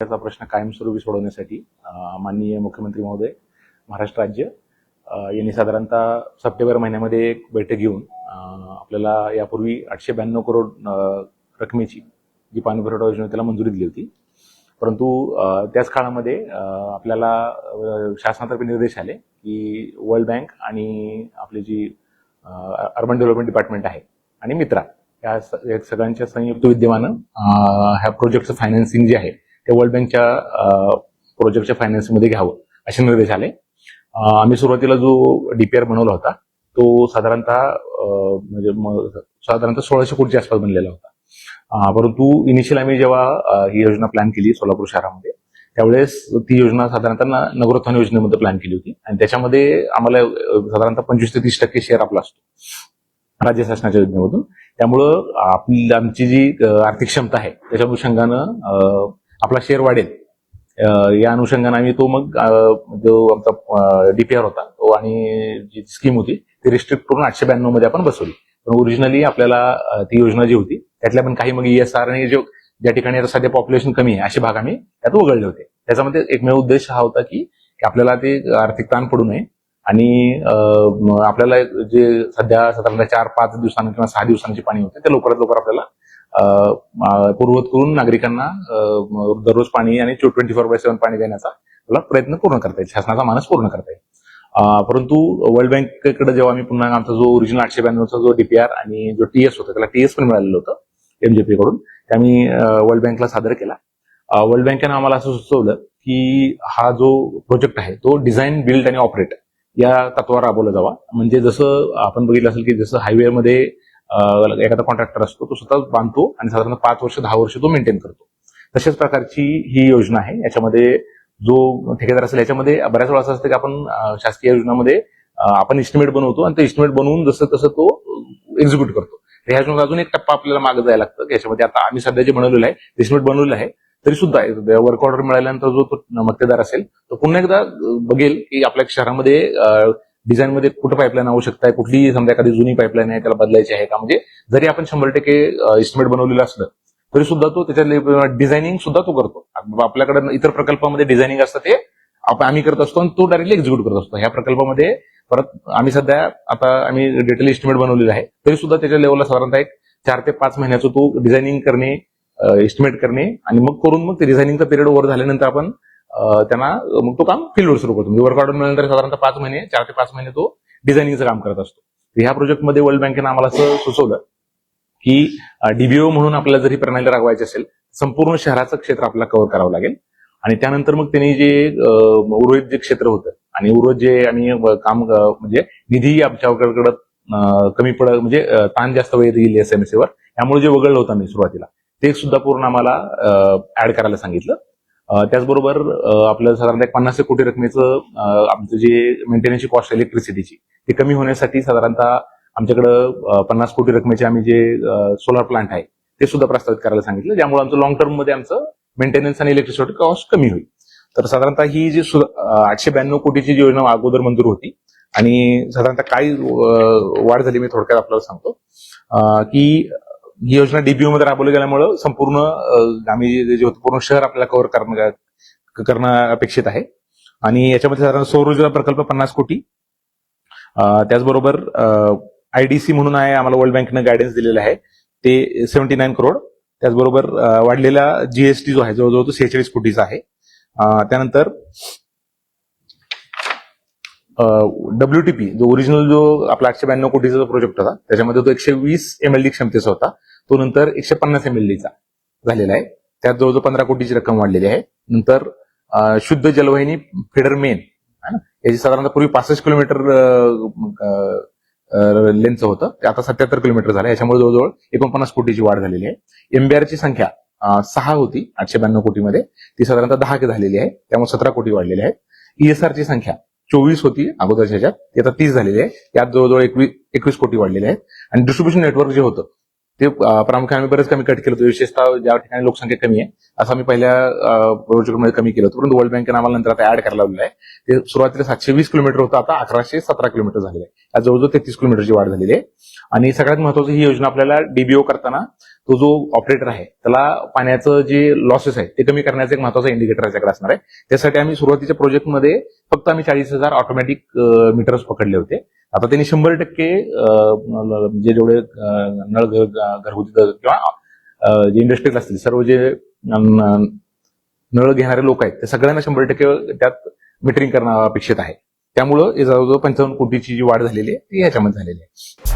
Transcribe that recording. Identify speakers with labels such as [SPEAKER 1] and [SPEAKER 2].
[SPEAKER 1] त्याचा प्रश्न कायमस्वरूपी सोडवण्यासाठी माननीय मुख्यमंत्री महोदय महाराष्ट्र राज्य यांनी साधारणतः सप्टेंबर महिन्यामध्ये एक बैठक घेऊन आपल्याला यापूर्वी 892 करोड रकमेची जी पाणीपुरवठा योजना त्याला मंजुरी दिली होती. परंतु त्याच काळामध्ये आपल्याला शासनातर्फे निर्देश आले की वर्ल्ड बँक आणि आपली जी अर्बन डेव्हलपमेंट डिपार्टमेंट आहे आणि मित्रा या सगळ्यांच्या संयुक्त विद्यमानं ह्या प्रोजेक्टचं फायनान्सिंग जे आहे ते वर्ल्ड बँकच्या प्रोजेक्टच्या फायनान्सिंगमध्ये घ्यावं असे निर्देश आले. आम्ही सुरुवातीला जो डीपीआर बनवला होता तो साधारणतः 1600 कोटीच्या आसपास बनलेला होता. परंतु इनिशियल आम्ही जेव्हा ही योजना प्लॅन केली सोलापूर शहरामध्ये त्यावेळेस ती योजना साधारणतः नगरोत्थान योजनेमध्ये प्लॅन केली होती आणि त्याच्यामध्ये आम्हाला साधारणतः 25 ते 30% शेअर आपला असतो राज्य शासनाच्या योजनेमधून. त्यामुळं आमची जी आर्थिक क्षमता आहे त्याच्या अनुषंगानं आपला शेअर वाढेल या अनुषंगाने आम्ही तो मग जो आमचा डीपीआर होता तो आणि जी स्कीम होती ती रिस्ट्रिक्ट करून 892 मध्ये आपण बसवली. पण ओरिजिनली आपल्याला ती योजना जी होती त्यातल्या पण काही मग ESR आणि ज्या ठिकाणी आता सध्या पॉप्युलेशन कमी आहे असे भाग आम्ही त्यात वगळले होते. त्याच्यामध्ये एकमेव उद्देश हा होता की आपल्याला ते आर्थिक ताण पडू नये आणि आपल्याला जे सध्या साधारणतः 4-5 दिवसांनी किंवा 6 दिवसांची पाणी होते ते लवकरात लवकर आपल्याला पूर्ववत करून नागरिकांना दररोज पाणी आणि 24/7 पाणी देण्याचा प्रयत्न पूर्ण करता येईल, शासनाचा मानस पूर्ण करता येईल. परंतु वर्ल्ड बँकेकडे जेव्हा आम्ही पुन्हा आमचा जो ओरिजिनल 892चा जो डीपीआर आणि जो TS होता त्याला TS पण मिळालेलं होतं MJP कडून ते आम्ही वर्ल्ड बँकला सादर केला. वर्ल्ड बँकेनं आम्हाला असं सुचवलं की हा जो प्रोजेक्ट आहे तो डिझाईन बिल्ड आणि ऑपरेट या तत्वावर राबवला जावा. म्हणजे जसं आपण बघितलं असेल की जसं हायवेमध्ये एखादा कॉन्ट्रॅक्टर असतो तो स्वतः बांधतो आणि साधारण 5 वर्ष 10 वर्ष तो मेंटेन करतो. तशाच प्रकारची ही योजना आहे. याच्यामध्ये जो ठेकेदार असेल याच्यामध्ये बऱ्याच वेळा असं असतं की आपण शासकीय योजनामध्ये आपण इस्टिमेट बनवतो आणि ते इस्टिमेट बनवून जसं तसं तो एक्झिक्यूट करतो. तर ह्या अजून एक टप्पा आपल्याला मागे जायला लागतं की याच्यामध्ये आता आम्ही सध्या जे बनवलेलं आहे इस्टिमेट बनवलेलं आहे तरी सुद्धा वर्क ऑर्डर मिळाल्यानंतर जो तो मक्तेदार असेल तो पुन्हा एकदा बघेल की आपल्या शहरामध्ये डिझाईन मध्ये कुठं पाईपलाईन आवश्यकता आहे, कुठली समजा एखादी जुनी पाईपलाईन आहे त्याला बदलायची आहे का. म्हणजे जरी आपण 100% इस्टिमेट बनवलेलं असलं तरी सुद्धा तो त्याच्यात डिझायनिंग सुद्धा तो करतो. आपल्याकडे इतर प्रकल्पामध्ये डिझायनिंग असतं ते आम्ही करत असतो आणि तो डायरेक्टली एक्झिक्यूट करत असतो. ह्या प्रकल्पामध्ये परत आम्ही सध्या आता आम्ही डिटेल इस्टिमेट बनवलेलं आहे तरी सुद्धा त्याच्या लेवलला साधारणतः एक 4 ते 5 महिन्याचं तो डिझायनिंग करणे, इस्टिमेट करणे आणि मग करून मग ते डिझायनिंगचा पिरियड ओव्हर झाल्यानंतर आपण त्यांना मग तो काम फील्डवर सुरू करतो. म्हणजे वर्क ऑर्डर मिळाल्यानंतर साधारणतः 4 ते 5 महिने तो डिझायनिंगचं काम करत असतो. ह्या प्रोजेक्टमध्ये वर्ल्ड बँकेनं आम्हाला असं सुचवलं की DBO म्हणून आपल्याला जरी प्रणाली राबवायची असेल संपूर्ण शहराचं क्षेत्र आपल्याला कव्हर करावं लागेल आणि त्यानंतर मग त्यांनी जे उर्वरित जे क्षेत्र होतं आणि उर्वरित जे आम्ही काम म्हणजे निधी आमच्याकडे कमी म्हणजे ताण जास्त वेळ येईल SMS वर त्यामुळे जे वगळलं होतं आम्ही सुरुवातीला ते सुद्धा पूर्ण आम्हाला ऍड करायला सांगितलं. त्याचबरोबर आपल्याला साधारणतः 50 कोटी रकमेचं आमचं जे मेंटेनन्सची कॉस्ट इलेक्ट्रिसिटीची ते कमी होण्यासाठी साधारणतः आमच्याकडं 50 कोटी रकमेचे आम्ही जे सोलार प्लांट आहे ते सुद्धा प्रस्तावित करायला सांगितलं ज्यामुळे आमचं लॉंग टर्म मध्ये आमचं मेंटेनन्स आणि इलेक्ट्रिसिटी कॉस्ट कमी होईल. तर साधारणतः ही जी 892 कोटीची जी योजना अगोदर मंजूर होती आणि साधारणतः काही वाढ झाली मी थोडक्यात आपल्याला सांगतो की ही योजना DBO मध्ये राबवली गेल्यामुळे संपूर्ण आम्ही जे होतं पूर्ण शहर आपल्याला कव्हर करणं अपेक्षित आहे. आणि याच्यामध्ये साधारण सौर ऊर्जा प्रकल्प 50 कोटी, त्याचबरोबर IDC म्हणून आहे आम्हाला वर्ल्ड बँकेनं गायडन्स दिलेलं आहे ते 79 करोड. त्याचबरोबर वाढलेला GST जो आहे जवळजवळ तो 46 कोटीचा आहे. त्यानंतर WTP जो ओरिजिनल जो आपला 892 कोटीचा जो प्रोजेक्ट होता त्याच्यामध्ये तो 120 MLD क्षमतेचा होता तो नंतर 150 MLDचा झालेला आहे. त्यात जवळजवळ 15 कोटीची रक्कम वाढलेली आहे. नंतर शुद्ध जलवाहिनी फेडर मेन याची साधारणतः पूर्वी 65 किलोमीटर लेंथचं होतं ते आता 77 किलोमीटर झालं. याच्यामुळे जवळजवळ 49 कोटीची वाढ झालेली आहे. MBR ची संख्या 6 होती 892 कोटीमध्ये ती साधारणतः 10 झालेली आहे त्यामुळे 17 कोटी वाढलेली आहे. ESR ची संख्या 24 होती अगोदरच्या ह्याच्यात ती आता 30 झालेली आहे त्यात जवळजवळ 21 कोटी वाढलेले आहेत. आणि डिस्ट्रीब्युशन नेटवर्क जे होतं ते प्रामुख्याने आम्ही बरेच कमी कट केलं होतं, विशेषतः ज्या ठिकाणी लोकसंख्या कमी आहे असं आम्ही पहिल्या प्रोजेक्टमध्ये कमी केलं होतं. परंतु वर्ल्ड बँकेनं आम्हाला नंतर आता ऍड करायला लावलेलं आहे. ते सुरुवातीला 720 किलोमीटर होतं, आता 1117 किलोमीटर झालेलं आहे. आज जवळजवळ 33 किलोमीटरची वाढ झालेली आहे. आणि सगळ्यात महत्वाचं, ही योजना आपल्याला डीबीओ करताना तो जो ऑपरेटर आहे त्याला पाण्याचं जे लॉसेस आहे ते कमी करण्याचं एक महत्वाचा इंडिकेटर याच्याकडे असणार आहे. त्यासाठी आम्ही सुरुवातीच्या प्रोजेक्टमध्ये फक्त आम्ही 40,000 ऑटोमॅटिक मीटर्स पकडले होते. आता त्यांनी 100% जे जेवढे नळ घरगुती किंवा जे इंडस्ट्रियल असतील, सर्व जे नळ घेणारे लोक आहेत ते सगळ्यांना 100% त्यात मीटरिंग करणं अपेक्षित आहे. त्यामुळं जवळजवळ 55 कोटीची जी वाढ झालेली आहे ती ह्याच्यामध्ये झालेली आहे.